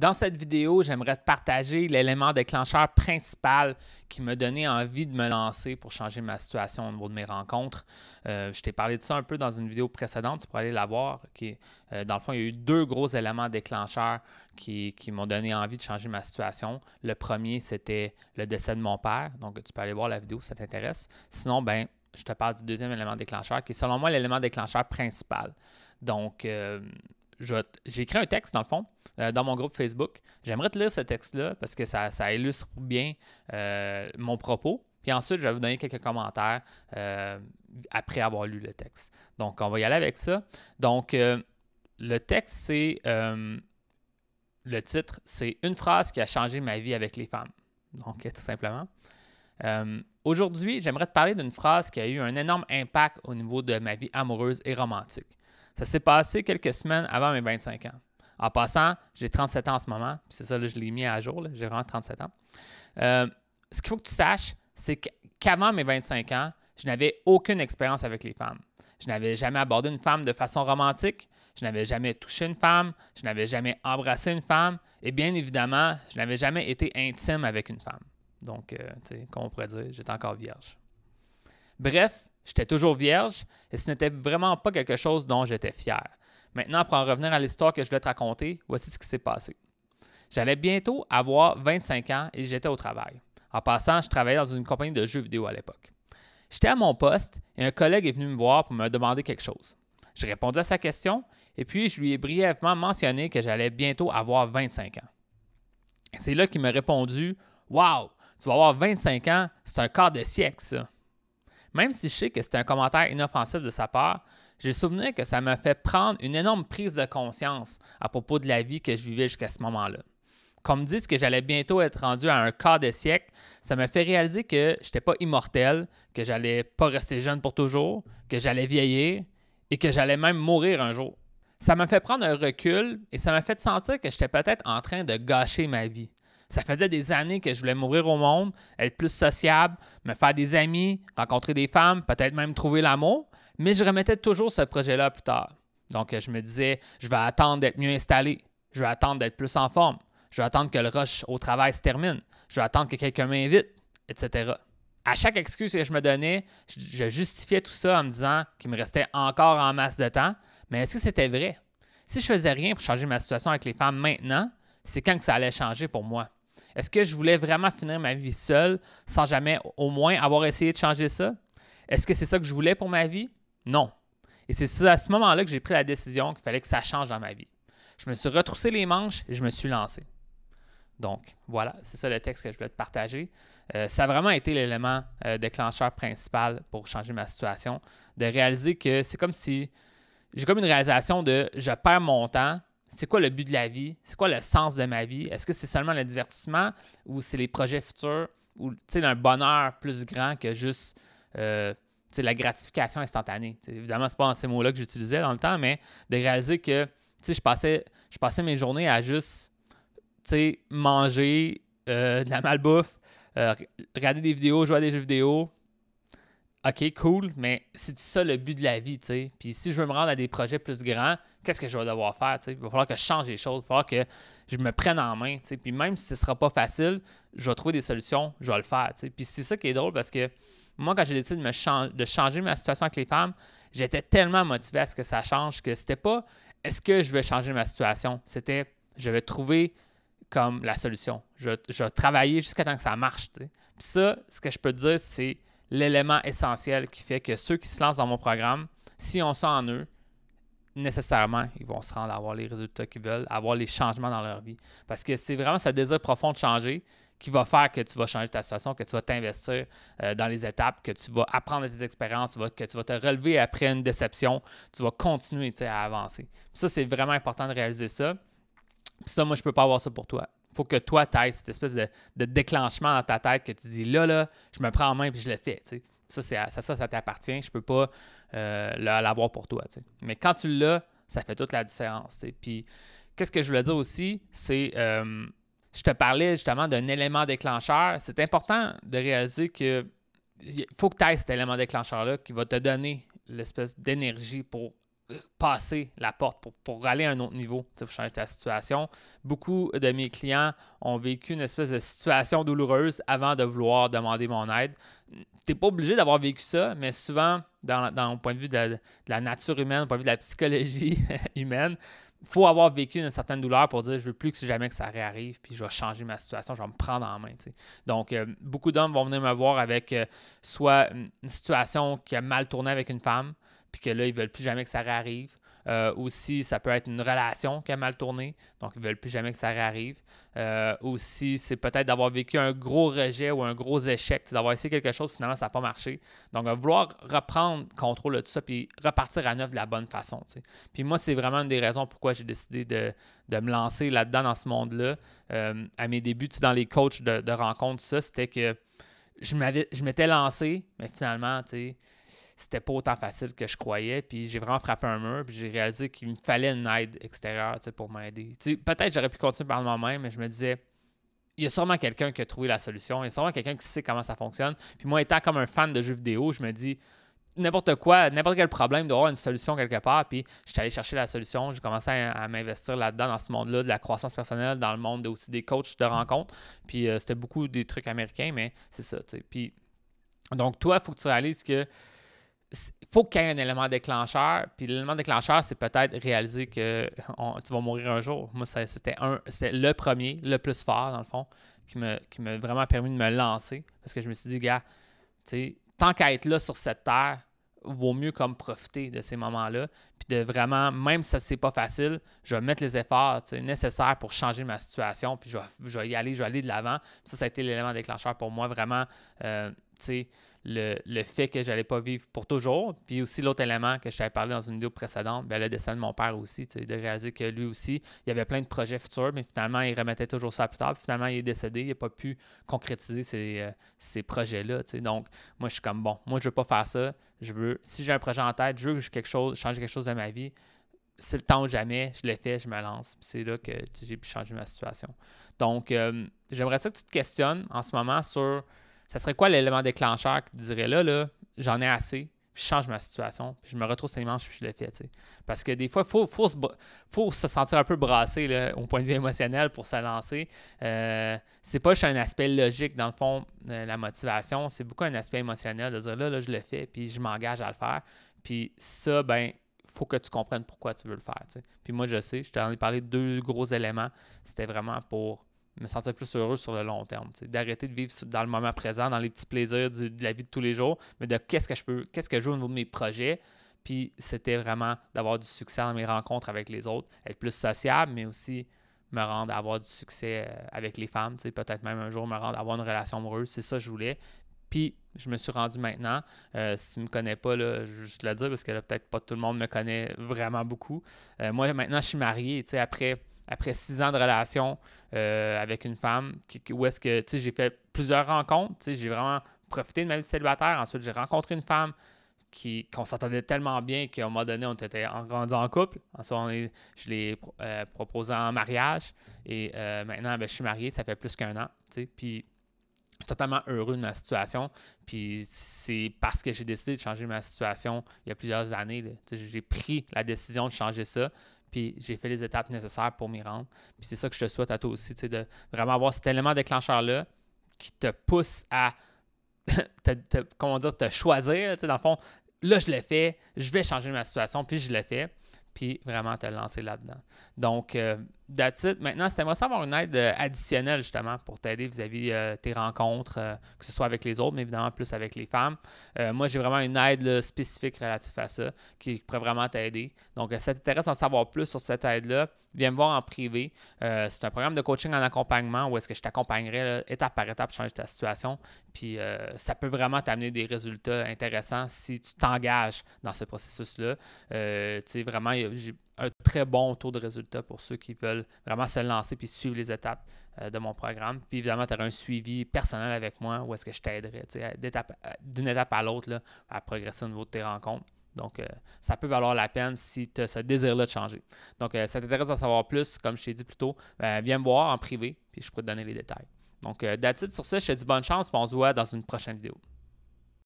Dans cette vidéo, j'aimerais te partager l'élément déclencheur principal qui m'a donné envie de me lancer pour changer ma situation au niveau de mes rencontres. Je t'ai parlé de ça un peu dans une vidéo précédente, tu pourrais aller la voir. Dans le fond, il y a eu deux gros éléments déclencheurs qui m'ont donné envie de changer ma situation. Le premier, c'était le décès de mon père. Donc, tu peux aller voir la vidéo si ça t'intéresse. Sinon, je te parle du deuxième élément déclencheur qui est selon moi l'élément déclencheur principal. Donc, j'ai écrit un texte, dans le fond, dans mon groupe Facebook. J'aimerais te lire ce texte-là parce que ça illustre bien mon propos. Puis ensuite, je vais vous donner quelques commentaires après avoir lu le texte. Donc, on va y aller avec ça. Donc, le texte, c'est... le titre, c'est « Une phrase qui a changé ma vie avec les femmes ». Donc, tout simplement. Aujourd'hui, j'aimerais te parler d'une phrase qui a eu un énorme impact au niveau de ma vie amoureuse et romantique. Ça s'est passé quelques semaines avant mes 25 ans. En passant, j'ai 37 ans en ce moment. C'est ça, là, je l'ai mis à jour. J'ai vraiment 37 ans. Ce qu'il faut que tu saches, c'est qu'avant mes 25 ans, je n'avais aucune expérience avec les femmes. Je n'avais jamais abordé une femme de façon romantique. Je n'avais jamais touché une femme. Je n'avais jamais embrassé une femme. Et bien évidemment, je n'avais jamais été intime avec une femme. Donc, tu sais, comme on pourrait dire, j'étais encore vierge. Bref, j'étais toujours vierge et ce n'était vraiment pas quelque chose dont j'étais fier. Maintenant, pour en revenir à l'histoire que je voulais te raconter, voici ce qui s'est passé. J'allais bientôt avoir 25 ans et j'étais au travail. En passant, je travaillais dans une compagnie de jeux vidéo à l'époque. J'étais à mon poste et un collègue est venu me voir pour me demander quelque chose. J'ai répondu à sa question et puis je lui ai brièvement mentionné que j'allais bientôt avoir 25 ans. C'est là qu'il m'a répondu « Wow, tu vas avoir 25 ans, c'est un quart de siècle ça. » Même si je sais que c'était un commentaire inoffensif de sa part, j'ai souvenir que ça m'a fait prendre une énorme prise de conscience à propos de la vie que je vivais jusqu'à ce moment-là. Qu'on me dise que j'allais bientôt être rendu à un quart de siècle, ça m'a fait réaliser que je n'étais pas immortel, que j'allais pas rester jeune pour toujours, que j'allais vieillir et que j'allais même mourir un jour. Ça m'a fait prendre un recul et ça m'a fait sentir que j'étais peut-être en train de gâcher ma vie. Ça faisait des années que je voulais m'ouvrir au monde, être plus sociable, me faire des amis, rencontrer des femmes, peut-être même trouver l'amour, mais je remettais toujours ce projet-là plus tard. Donc, je me disais, je vais attendre d'être mieux installé, je vais attendre d'être plus en forme, je vais attendre que le rush au travail se termine, je vais attendre que quelqu'un m'invite, etc. À chaque excuse que je me donnais, je justifiais tout ça en me disant qu'il me restait encore en masse de temps, mais est-ce que c'était vrai? Si je faisais rien pour changer ma situation avec les femmes maintenant, c'est quand que ça allait changer pour moi? Est-ce que je voulais vraiment finir ma vie seule sans jamais au moins avoir essayé de changer ça? Est-ce que c'est ça que je voulais pour ma vie? Non. Et c'est à ce moment-là que j'ai pris la décision qu'il fallait que ça change dans ma vie. Je me suis retroussé les manches et je me suis lancé. Donc, voilà, c'est ça le texte que je voulais te partager. Ça a vraiment été l'élément déclencheur principal pour changer ma situation, de réaliser que c'est comme si j'ai comme une réalisation de je perds mon temps. C'est quoi le but de la vie? C'est quoi le sens de ma vie? Est-ce que c'est seulement le divertissement ou c'est les projets futurs ou un bonheur plus grand que juste la gratification instantanée? T'sais, évidemment, ce n'est pas dans ces mots-là que j'utilisais dans le temps, mais de réaliser que je passais mes journées à juste manger de la malbouffe, regarder des vidéos, jouer à des jeux vidéo. OK, cool, mais c'est ça le but de la vie, tu sais. Puis si je veux me rendre à des projets plus grands, qu'est-ce que je vais devoir faire, tu sais? Il va falloir que je change les choses, il va falloir que je me prenne en main, tu sais. Puis même si ce ne sera pas facile, je vais trouver des solutions, je vais le faire, tu sais. Puis c'est ça qui est drôle parce que moi, quand j'ai décidé de changer ma situation avec les femmes, j'étais tellement motivé à ce que ça change que c'était pas est-ce que je vais changer ma situation, c'était je vais trouver comme la solution. Je vais travailler jusqu'à temps que ça marche, tu sais. Puis ça, ce que je peux te dire, c'est l'élément essentiel qui fait que ceux qui se lancent dans mon programme, si on sent en eux, nécessairement, ils vont se rendre à avoir les résultats qu'ils veulent, à avoir les changements dans leur vie. Parce que c'est vraiment ce désir profond de changer qui va faire que tu vas changer ta situation, que tu vas t'investir dans les étapes, que tu vas apprendre de tes expériences, que tu vas te relever après une déception, tu vas continuer à avancer. Puis ça, c'est vraiment important de réaliser ça. Puis ça, moi, je ne peux pas avoir ça pour toi. Il faut que toi, tu aies cette espèce de déclenchement dans ta tête que tu dis là, je me prends en main et je le fais. T'sais. Ça t'appartient. Je ne peux pas l'avoir pour toi. T'sais. Mais quand tu l'as, ça fait toute la différence. T'sais. Puis, qu'est-ce que je voulais dire aussi, c'est je te parlais justement d'un élément déclencheur. C'est important de réaliser que il faut que tu aies cet élément déclencheur-là qui va te donner l'espèce d'énergie pour passer la porte, pour aller à un autre niveau, pour changer ta situation. Beaucoup de mes clients ont vécu une espèce de situation douloureuse avant de vouloir demander mon aide. Tu n'es pas obligé d'avoir vécu ça, mais souvent, dans le point de vue de la nature humaine, au point de vue de la psychologie humaine, il faut avoir vécu une certaine douleur pour dire je ne veux plus que jamais que ça réarrive, puis je vais changer ma situation, je vais me prendre en main. T'sais. Donc, beaucoup d'hommes vont venir me voir avec soit une situation qui a mal tourné avec une femme, puis que là, ils ne veulent plus jamais que ça réarrive. Aussi, ça peut être une relation qui a mal tourné, donc ils ne veulent plus jamais que ça réarrive. Aussi, c'est peut-être d'avoir vécu un gros rejet ou un gros échec, d'avoir essayé quelque chose, finalement, ça n'a pas marché. Donc, vouloir reprendre contrôle de tout ça, puis repartir à neuf de la bonne façon. T'sais. Puis moi, c'est vraiment une des raisons pourquoi j'ai décidé de me lancer là-dedans, dans ce monde-là. À mes débuts, dans les coachs de rencontres, ça, c'était que je m'étais lancé, mais finalement, tu sais, c'était pas autant facile que je croyais. Puis j'ai vraiment frappé un mur. Puis j'ai réalisé qu'il me fallait une aide extérieure pour m'aider. Peut-être j'aurais pu continuer par moi-même, mais je me disais, il y a sûrement quelqu'un qui a trouvé la solution. Il y a sûrement quelqu'un qui sait comment ça fonctionne. Puis moi, étant comme un fan de jeux vidéo, je me dis, n'importe quoi, n'importe quel problème, doit avoir une solution quelque part. Puis je suis allé chercher la solution. J'ai commencé à m'investir là-dedans, dans ce monde-là, de la croissance personnelle, dans le monde aussi des coachs de rencontres. Puis c'était beaucoup des trucs américains, mais c'est ça. Puis donc, toi, il faut que tu réalises que il faut qu'il y ait un élément déclencheur. Puis l'élément déclencheur, c'est peut-être réaliser que tu vas mourir un jour. Moi, c'était le premier, le plus fort, dans le fond, qui m'a vraiment permis de me lancer. Parce que je me suis dit, gars, tant qu'à être là sur cette terre, vaut mieux comme profiter de ces moments-là. Puis de vraiment, même si c'est pas facile, je vais mettre les efforts nécessaires pour changer ma situation. Puis je vais y aller, je vais aller de l'avant. Puis ça a été l'élément déclencheur pour moi, vraiment, le fait que je n'allais pas vivre pour toujours. Puis aussi l'autre élément que je t'avais parlé dans une vidéo précédente, le décès de mon père aussi, de réaliser que lui aussi, il y avait plein de projets futurs, mais finalement, il remettait toujours ça plus tard. Puis finalement, il est décédé, il n'a pas pu concrétiser ces projets-là. Donc, moi, je suis comme, bon, moi, je ne veux pas faire ça. Si j'ai un projet en tête, je veux changer quelque chose de ma vie. C'est le temps ou jamais, je l'ai fait, je me lance. Puis c'est là que j'ai pu changer ma situation. Donc, j'aimerais ça que tu te questionnes en ce moment sur ça serait quoi l'élément déclencheur qui te dirait là, j'en ai assez, puis je change ma situation, puis je me retrousse les manches, puis je le fais. T'sais. Parce que des fois, il faut se sentir un peu brassé là, au point de vue émotionnel pour se lancer. C'est pas juste un aspect logique, dans le fond, la motivation, c'est beaucoup un aspect émotionnel de dire là, je le fais, puis je m'engage à le faire. Puis ça, il faut que tu comprennes pourquoi tu veux le faire. T'sais. Puis moi, je sais, je t'en ai parlé de 2 gros éléments. C'était vraiment pour me sentir plus heureux sur le long terme. D'arrêter de vivre dans le moment présent, dans les petits plaisirs de la vie de tous les jours, mais de qu'est-ce que je veux au niveau de mes projets. Puis c'était vraiment d'avoir du succès dans mes rencontres avec les autres, être plus sociable, mais aussi me rendre à avoir du succès avec les femmes. Peut-être même un jour me rendre à avoir une relation amoureuse. C'est ça que je voulais. Puis, je me suis rendu maintenant. Si tu ne me connais pas, là, je vais juste le dire parce que là, peut-être pas tout le monde me connaît vraiment beaucoup. Moi, maintenant, je suis marié. Après 6 ans de relation avec une femme, où est-ce que j'ai fait plusieurs rencontres. J'ai vraiment profité de ma vie de célibataire. Ensuite, j'ai rencontré une femme qu'on s'entendait tellement bien qu'à un moment donné, on était rendu en couple. Ensuite, je l'ai proposé en mariage. Et maintenant, je suis marié, ça fait plus qu'1 an. Puis, totalement heureux de ma situation. Puis c'est parce que j'ai décidé de changer ma situation il y a plusieurs années. J'ai pris la décision de changer ça. Puis j'ai fait les étapes nécessaires pour m'y rendre. Puis c'est ça que je te souhaite à toi aussi, de vraiment avoir cet élément déclencheur-là qui te pousse à te choisir. Dans le fond, là, je l'ai fait, je vais changer ma situation, puis je l'ai fait. Puis vraiment te lancer là-dedans. Donc, that's it. Maintenant, si tu aimerais avoir une aide additionnelle justement pour t'aider vis-à-vis tes rencontres, que ce soit avec les autres, mais évidemment plus avec les femmes. Moi, j'ai vraiment une aide là, spécifique relative à ça qui pourrait vraiment t'aider. Donc, si ça t'intéresse d'en savoir plus sur cette aide-là, viens me voir en privé. C'est un programme de coaching en accompagnement où est-ce que je t'accompagnerai là, étape par étape pour changer ta situation. Puis, ça peut vraiment t'amener des résultats intéressants si tu t'engages dans ce processus-là. Vraiment, j'ai un très bon taux de résultats pour ceux qui veulent vraiment se lancer puis suivre les étapes de mon programme. Puis évidemment, tu auras un suivi personnel avec moi où est-ce que je t'aiderai d'une étape à l'autre là, à progresser au niveau de tes rencontres. Donc, ça peut valoir la peine si tu as ce désir-là de changer. Donc, ça t'intéresse d'en savoir plus, comme je t'ai dit plus tôt, viens me voir en privé puis je pourrais te donner les détails. Donc, that's it. Sur ça, je te dis bonne chance et on se voit dans une prochaine vidéo.